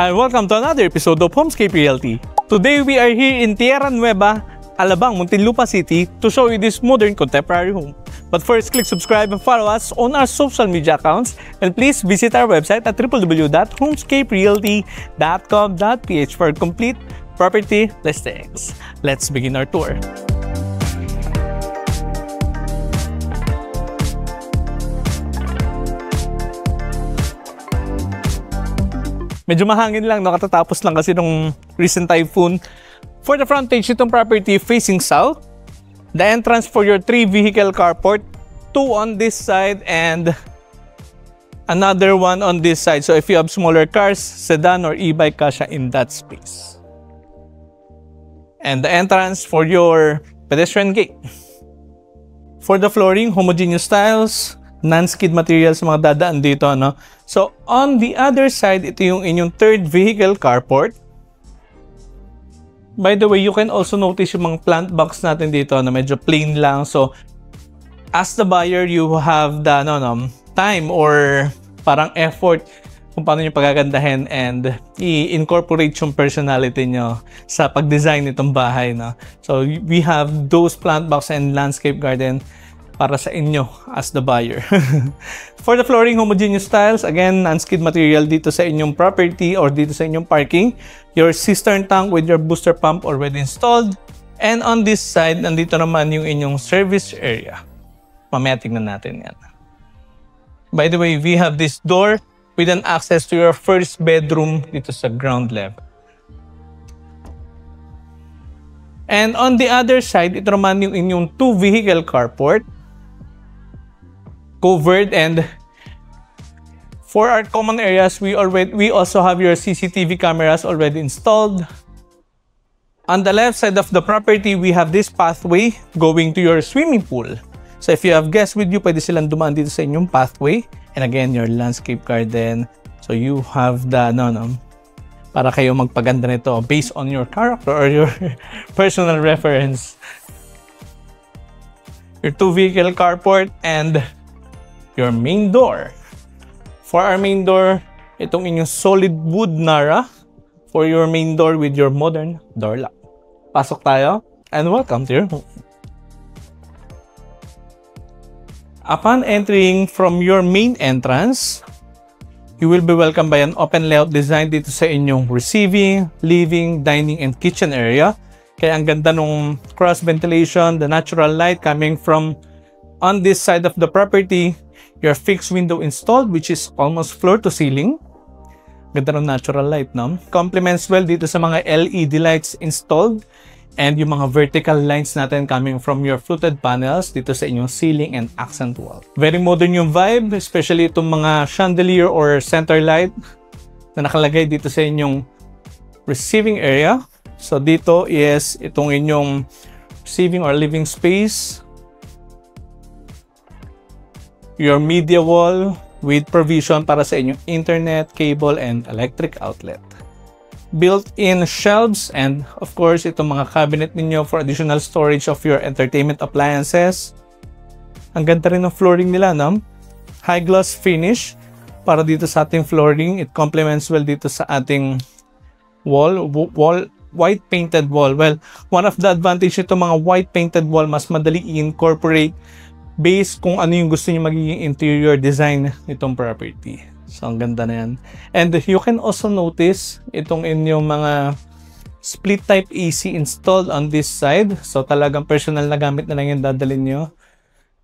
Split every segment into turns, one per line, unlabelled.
Hi, welcome to another episode of Homescape Realty. Today we are here in Tierra Nueva, Alabang, Muntinlupa City to show you this modern contemporary home. But first, click subscribe and follow us on our social media accounts, and please visit our website at www.homescaperealty.com.ph for complete property listings. Let's begin our tour. Medyo mahangin lang, no? Katatapos lang kasi nung recent typhoon. For the frontage, itong property facing south. The entrance for your 3-vehicle carport. 2 on this side and another one on this side. So if you have smaller cars, sedan or e-bike, kasya in that space. And the entrance for your pedestrian gate. For the flooring, homogeneous tiles. Non-skid materials mga dadaan dito, no? So, on the other side, ito yung inyong 3rd vehicle carport. By the way, you can also notice yung mga plant box natin dito na medyo plain lang. So, as the buyer, you have the time or parang effort kung paano nyo pagagandahin and i-incorporate yung personality nyo sa pag-design nitong bahay, no? So, we have those plant box and landscape garden para sa inyo as the buyer. For the flooring, homogeneous tiles. Again, non-skid material dito sa inyong property or dito sa inyong parking. Your cistern tank with your booster pump already installed. And on this side, nandito naman yung inyong service area. Mamaya tignan natin yan. By the way, we have this door with an access to your first bedroom dito sa ground level. And on the other side, ito naman yung inyong 2-vehicle carport. Covered, and for our common areas, we also have your CCTV cameras already installed. On the left side of the property, we have this pathway going to your swimming pool. So if you have guests with you, pwede silang dumaan dito sa inyong pathway. And again, your landscape garden. So you have the para kayo magpaganda nito based on your character or your personal reference. Your 2-vehicle carport and your main door. For our main door, itong inyong solid wood Nara for your main door with your modern door lock. Pasok tayo and welcome to your home. Upon entering from your main entrance, you will be welcomed by an open layout design dito sa inyong receiving, living, dining, and kitchen area. Kaya ang ganda nung cross ventilation, the natural light coming from on this side of the property. Your fixed window installed, which is almost floor to ceiling. Ganda ng natural light, no? Complements well dito sa mga LED lights installed and yung mga vertical lines natin coming from your fluted panels dito sa inyong ceiling and accent wall. Very modern yung vibe, especially itong mga chandelier or center light na nakalagay dito sa inyong receiving area. So dito is itong inyong receiving or living space. Your media wall with provision para sa inyong internet, cable, and electric outlet. Built-in shelves and of course itong mga cabinet ninyo for additional storage of your entertainment appliances. Ang ganda rin ng flooring nila, no? High gloss finish para dito sa ating flooring. It complements well dito sa ating white painted wall. Well, one of the advantage nito mga white painted wall, mas madali i-incorporate based kung ano yung gusto niyo magiging interior design nitong property. So, ang ganda na yan. And you can also notice itong inyong mga split type AC installed on this side. So, talagang personal na gamit na lang yung dadalhin nyo.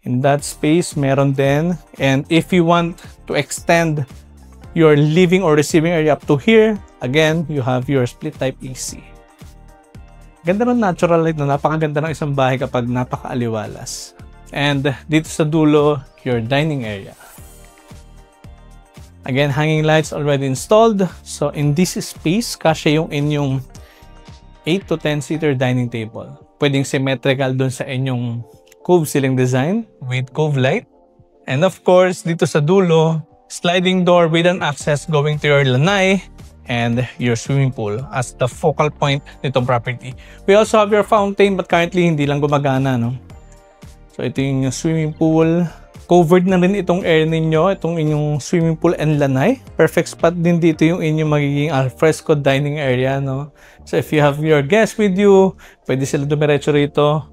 In that space, meron din. And if you want to extend your living or receiving area up to here, again, you have your split type AC. Ganda ng natural light na napakaganda ng isang bahay kapag napakaaliwalas. And dito sa dulo, your dining area. Again, hanging lights already installed. So in this space, kasya yung inyong 8 to 10 seater dining table. Pwedeng symmetrical dun sa inyong cove ceiling design with cove light. And of course, dito sa dulo, sliding door with an access going to your lanai and your swimming pool as the focal point nitong property. We also have your fountain but currently hindi lang gumagana, no? So ito yung swimming pool Covered na rin itong area ninyo, itong inyong swimming pool and lanai. Perfect spot din dito yung inyong magiging alfresco dining area, no? So if you have your guests with you, pwede sila dumiretso rito,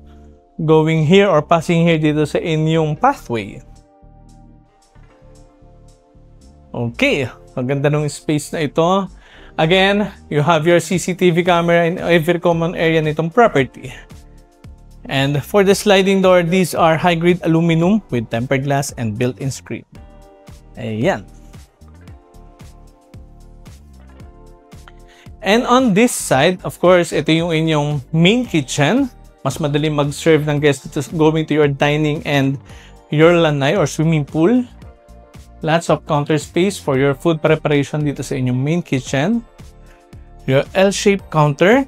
going here or passing here dito sa inyong pathway. Okay, maganda ng space na ito. Again, you have your CCTV camera in every common area nitong property. And for the sliding door, these are high-grade aluminum with tempered glass and built-in screen. Ayan. And on this side, of course, ito yung inyong main kitchen. Mas madali mag-serve ng guests going to your dining and your lanai or swimming pool. Lots of counter space for your food preparation dito sa inyong main kitchen. Your L-shaped counter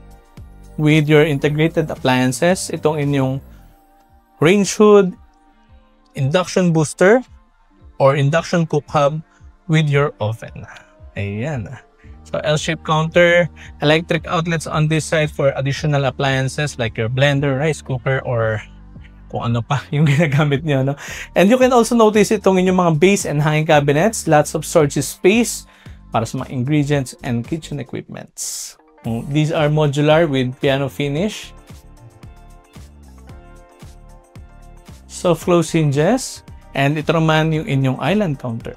with your integrated appliances. Itong inyong range hood, induction booster, or induction cook hub with your oven. Ayan. So L-shaped counter, electric outlets on this side for additional appliances like your blender, rice cooker, or kung ano pa yung ginagamit niyo, no? And you can also notice itong inyong mga base and hanging cabinets, lots of storage space para sa mga ingredients and kitchen equipments. These are modular with piano finish. Soft close hinges. And ito naman yung inyong island counter.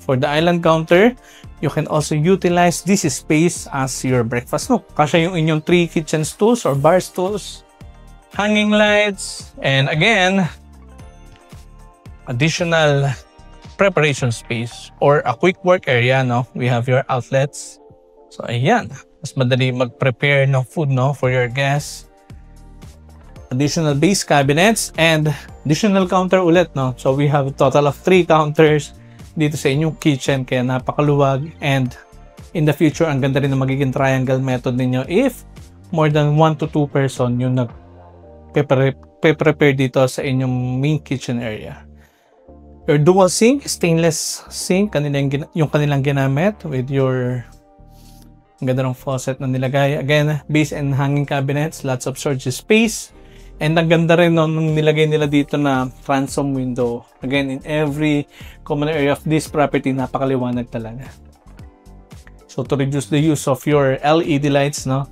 For the island counter, you can also utilize this space as your breakfast nook. Kasi yung inyong 3 kitchen stools or bar stools, hanging lights, and again, additional preparation space or a quick work area, no? We have your outlets. So, ayan. Mas madali mag-prepare ng food, no? For your guests. Additional base cabinets and additional counter ulit, no? So, we have a total of 3 counters dito sa inyong kitchen. Kaya napakaluwag. And in the future, ang ganda rin na magiging triangle method ninyo if more than 1 to 2 person yung prepare dito sa inyong main kitchen area. Your dual sink, stainless sink, yung kanilang ginamit with your ganda ng faucet na nilagay. Again, base and hanging cabinets, lots of storage space. And ang ganda rin nung nilagay nila dito na transom window. Again, in every common area of this property, napakaliwanag talaga. So to reduce the use of your LED lights, no,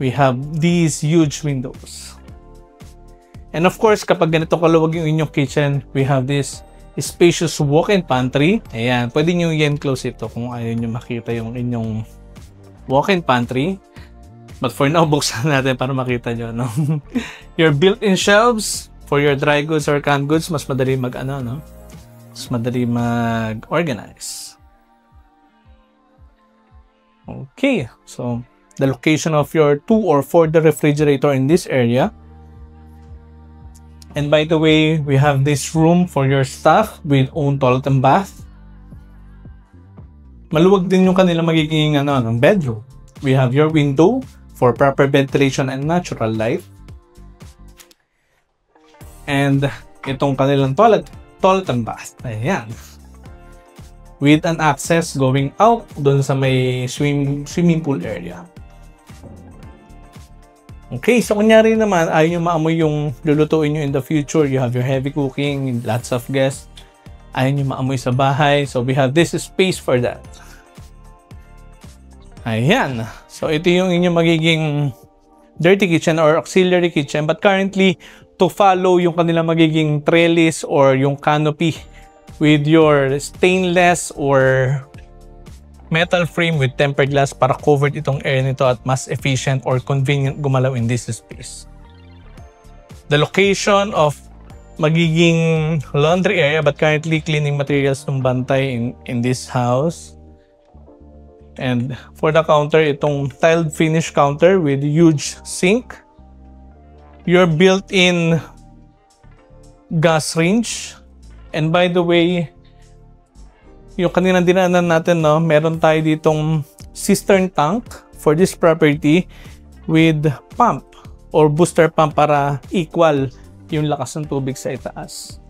we have these huge windows. And of course, kapag ganito kaluwag yung inyong kitchen, we have this spacious walk-in pantry. Ayan, pwede nyo i-enclose ito kung ayaw nyo makita yung inyong walk-in pantry. But for now, buksan natin para makita nyo, no? Your built-in shelves for your dry goods or canned goods, mas madali no? Mas madali mag-organize. Okay, so the location of your 2 or 4 the refrigerator in this area. And by the way, we have this room for your staff with own toilet and bath. Maluwag din yung kanila magiging bedroom. We have your window for proper ventilation and natural light. And itong kanilang toilet and bath. Ayan. With an access going out doon sa may swimming pool area. Okay, so kunyari naman, ayaw nyo maamoy yung lulutuin nyo in the future. You have your heavy cooking, lots of guests. Ayaw nyo maamoy sa bahay. So, we have this space for that. Ayan. So, ito yung inyong magiging dirty kitchen or auxiliary kitchen. But currently, to follow yung kanilang magiging trellis or yung canopy with your stainless or metal frame with tempered glass para covered itong area nito at mas efficient or convenient gumalaw in this space. The location of magiging laundry area but currently cleaning materials ng bantay in this house. And for the counter, itong tiled finish counter with huge sink. Your built-in gas range. And by the way, yung kanina dinanan natin, no, meron tayo ditong cistern tank for this property with pump or booster pump para equal yung lakas ng tubig sa itaas.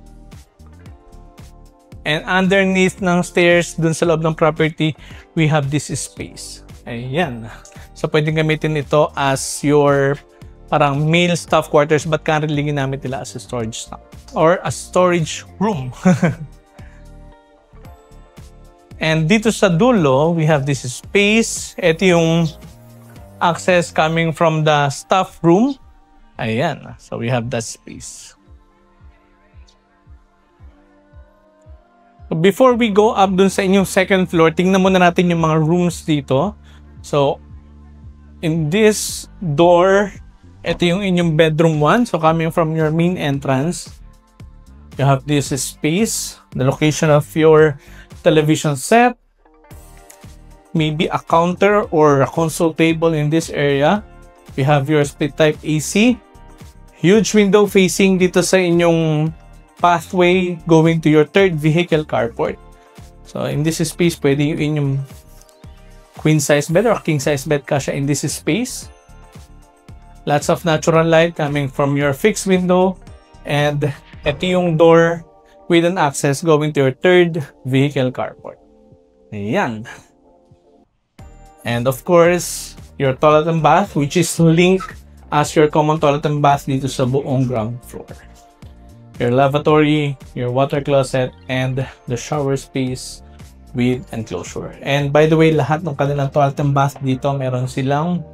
And underneath ng stairs dun sa loob ng property, we have this space. Ayan. So, pwedeng gamitin ito as your parang male staff quarters, but currently ginamit nila as a storage stock or a storage room. And dito sa dulo, we have this space. Ito yung access coming from the staff room. Ayan. So we have that space. So before we go up dun sa inyong second floor, tingnan muna natin yung mga rooms dito. So in this door, ito yung inyong bedroom 1. So coming from your main entrance, you have this space, the location of your television set, maybe a counter or a console table in this area. We have your split type AC, huge window facing dito sa inyong pathway going to your third vehicle carport. So in this space, pwede yung inyong queen size bed or king size bed kasya in this space. Lots of natural light coming from your fixed window, and ito yung door with an access going to your third vehicle carport. Ayan. And of course, your toilet and bath, which is linked as your common toilet and bath dito sa buong ground floor. Your lavatory, your water closet, and the shower space with enclosure. And by the way, lahat ng kanilang toilet and bath dito, meron silang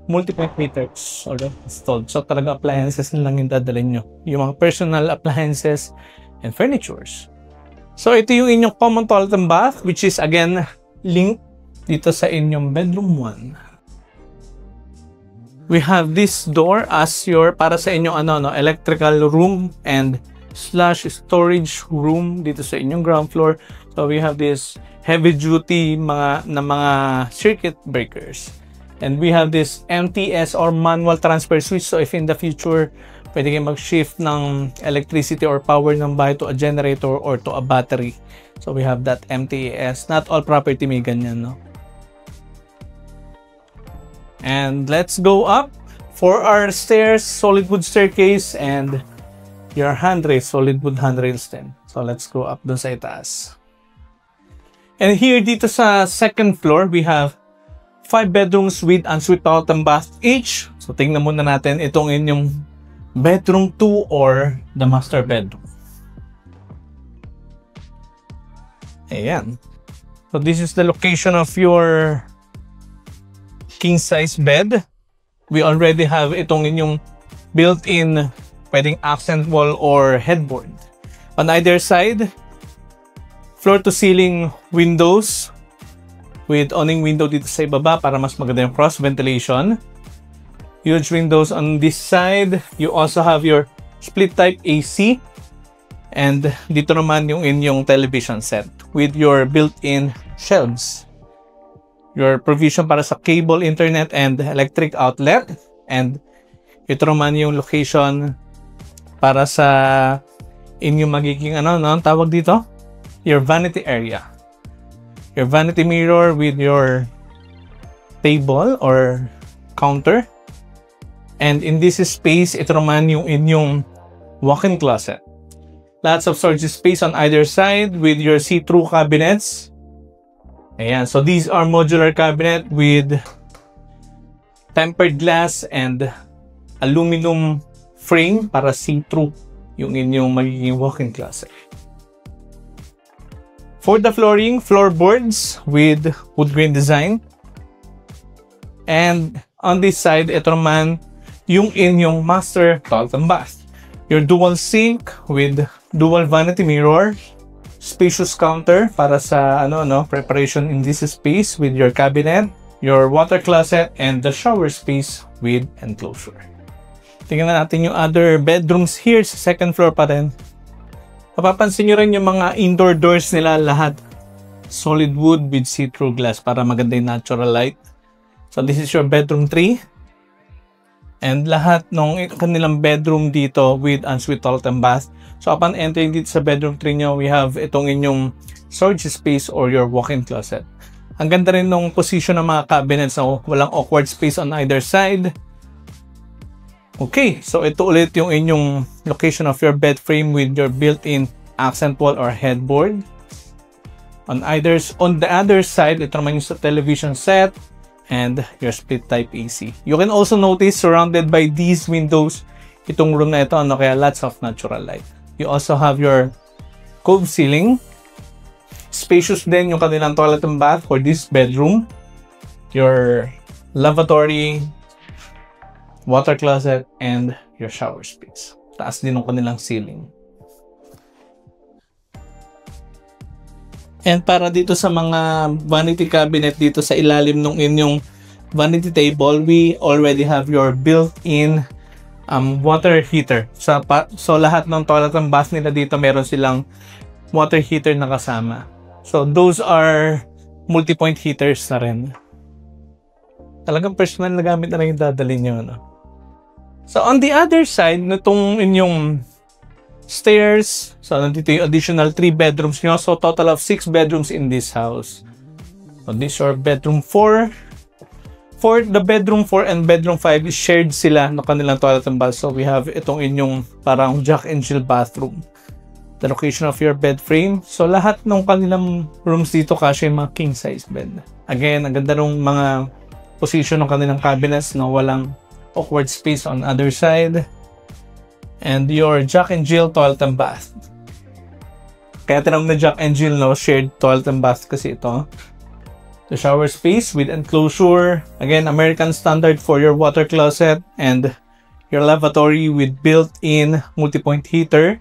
multi-point meters already installed. So talaga appliances na lang yung dadalhin nyo. Yung mga personal appliances and furnitures. So ito yung inyong common toilet and bath, which is again linked dito sa inyong bedroom 1. We have this door as your para sa inyong electrical room and / storage room dito sa inyong ground floor. So we have this heavy duty mga circuit breakers. And we have this MTS or manual transfer switch. So if in the future pwede kayo mag-shift ng electricity or power ng bahay to a generator or to a battery. So we have that MTS. Not all property may ganyan, no? And let's go up. For our stairs, solid wood staircase, and your handrails, solid wood handrails din. So let's go up dun sa itaas. And here dito sa second floor, we have 5 bedrooms with ensuite toilet and bath each. So tingnan muna natin itong inyong bedroom 2 or the master bedroom. Ayan. So this is the location of your king size bed. We already have itong inyong built-in pwedeng accent wall or headboard. On either side, floor to ceiling windows with awning window dito sa ibaba para mas maganda yung cross ventilation. Huge windows on this side. You also have your split type AC. And dito naman yung inyong television set with your built-in shelves. Your provision para sa cable, internet, and electric outlet. And ito naman yung location para sa inyong magiging tawag dito? Your vanity area. Your vanity mirror with your table or counter. And in this space, ito naman yung inyong walk-in closet. Lots of storage space on either side with your see-through cabinets. Ayan, so these are modular cabinet with tempered glass and aluminum frame para see-through yung inyong magiging walk-in closet. For the flooring, floorboards with wood grain design. And on this side, ito naman yung inyong master toilet and bath. Your dual sink with dual vanity mirror, spacious counter para sa preparation in this space with your cabinet, your water closet, and the shower space with enclosure. Tingnan natin yung other bedrooms here sa second floor pa rin. Mapapansin nyo rin yung mga indoor doors nila lahat solid wood with see-through glass para maganda yung natural light. So this is your bedroom 3. And lahat ng kanilang bedroom dito with ensuite toilet and bath. So upon entering dito sa bedroom 3 nyo, we have itong inyong storage space or your walk-in closet. Ang ganda rin ng position ng mga cabinets, so walang awkward space on either side. Okay, so ito ulit yung inyong location of your bed frame with your built-in accent wall or headboard. On the other side, ito naman yung sa television set, and your split type AC. You can also notice surrounded by these windows, itong room na ito, kaya lots of natural light. You also have your cove ceiling. Spacious din yung kanilang toilet and bath for this bedroom. Your lavatory, water closet, and your shower space. Taas din yung kanilang ceiling. And para dito sa mga vanity cabinet dito sa ilalim ng inyong vanity table, we already have your built-in water heater. So lahat ng toilet and bath nila dito meron silang water heater na kasama. So those are multi-point heaters na rin. Talagang personal na gamit na rin yung dadalhin nyo. No? So on the other side, nitong inyong stairs, so nandito yung additional 3 bedrooms nyo. So total of 6 bedrooms in this house. So this is your bedroom 4. For the bedroom 4 and bedroom 5 is shared sila ng kanilang toilet and bath. So we have itong inyong parang Jack and Jill bathroom. The location of your bed frame. So lahat ng kanilang rooms dito kasi yung mga king size bed. Again, ang ganda ng mga position ng kanilang cabinets na walang awkward space on other side. And your Jack and Jill toilet and bath. Kaya tinawag na Jack and Jill, no? Shared toilet and bath kasi ito. The shower space with enclosure. Again, American standard for your water closet. And your lavatory with built-in multi-point heater.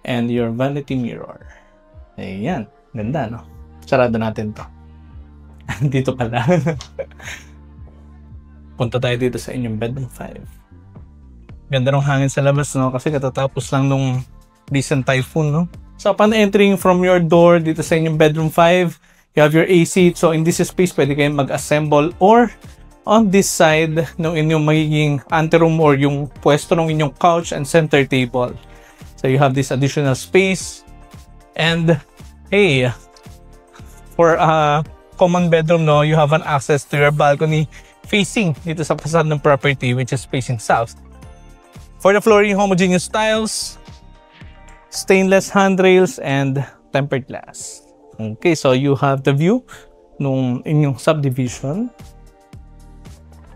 And your vanity mirror. Ayan. Ganda, no? Sarado natin to. Dito pala. Punta tayo dito sa inyong bedroom 5. Ganda ng hangin sa labas, no? Kasi katatapos lang nung recent typhoon, no? So, upon entering from your door dito sa inyong bedroom 5, you have your AC. So, in this space, pwede kayong mag-assemble or on this side ng inyong magiging anteroom or yung pwesto ng inyong couch and center table. So, you have this additional space. And, hey, for a common bedroom, no, you have an access to your balcony facing dito sa facade ng property, which is facing south. For the flooring, homogeneous tiles, stainless handrails, and tempered glass. Okay, so you have the view nung inyong subdivision.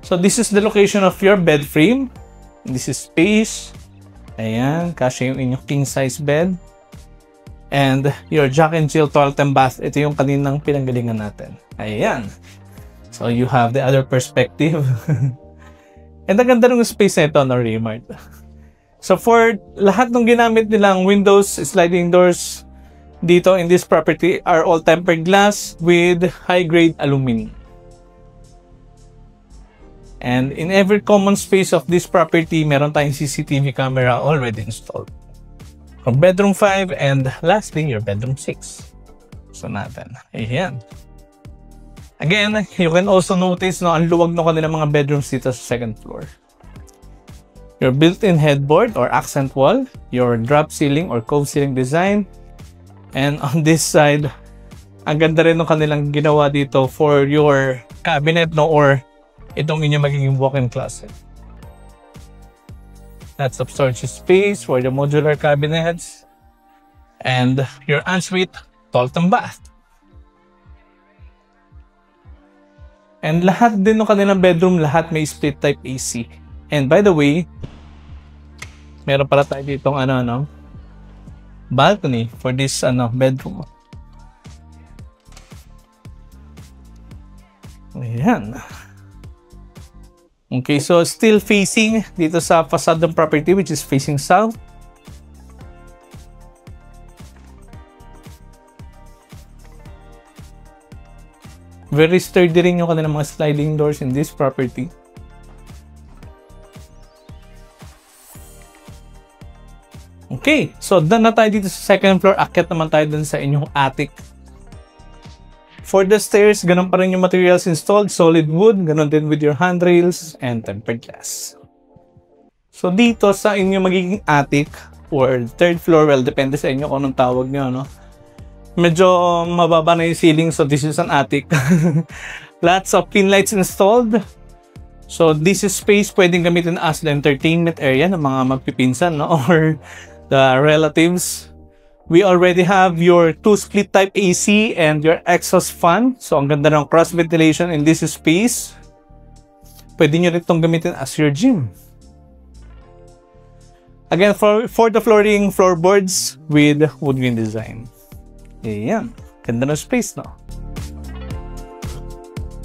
So this is the location of your bed frame. This is space. Ayan, kasi yung inyong king size bed. And your Jack and Jill toilet and bath. Ito yung kaninang pinanggalingan natin. Ayan. So you have the other perspective. And ang ganda ng space na ito, no, Raymart. So for lahat ng ginamit nilang windows, sliding doors dito in this property are all tempered glass with high-grade aluminum. And in every common space of this property, meron tayong CCTV camera already installed. From bedroom 5 and lastly, your bedroom 6. So natin. Ayan. Again, you can also notice na ang luwag ng kanilang mga bedrooms dito sa second floor. Your built-in headboard or accent wall, your drop ceiling or cove ceiling design, and on this side, ang ganda rin ng kanilang ginawa dito for your cabinet, no, or itong inyong magiging walk-in closet. That's of storage space for the modular cabinets and your ensuite toilet and bath. And lahat din ng kanilang bedroom, lahat may split type AC. And by the way, meron pala tayo ditong balcony for this bedroom. Ayan. Okay, so still facing dito sa facade ng property, which is facing south. Very sturdy rin yung kanilang mga sliding doors in this property. Okay, so done na tayo dito sa second floor. Akyat naman tayo dun sa inyong attic. For the stairs, ganun pa rin yung materials installed. Solid wood, ganun din with your handrails and tempered glass. So dito sa inyong magiging attic or third floor, well, depende sa inyo kung anong tawag nyo, no? Medyo mababa na yung ceiling, so this is an attic. Lots of pin lights installed. So this is space pwedeng gamitin as the entertainment area ng mga magpipinsan, no? Or the relatives. We already have your 2 split type AC and your exhaust fan. So ang ganda ng cross ventilation in this space. pwede nyo rin itong gamitin as your gym. Again, for the flooring, floorboards with wood grain design. Ayan. Ganda ng space, no?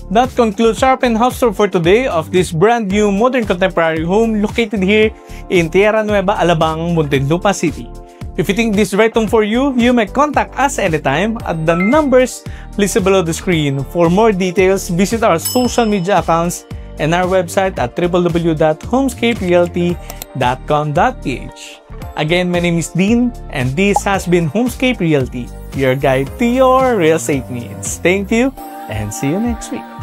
That concludes our open house tour for today of this brand new modern contemporary home located here in Tierra Nueva, Alabang, Muntinlupa City. If you think this is the right home for you, you may contact us anytime at the numbers listed below the screen. For more details, visit our social media accounts and our website at www.homescaperealty.com.ph. Again, my name is Dean, and this has been Homescape Realty, your guide to your real estate needs. Thank you, and see you next week.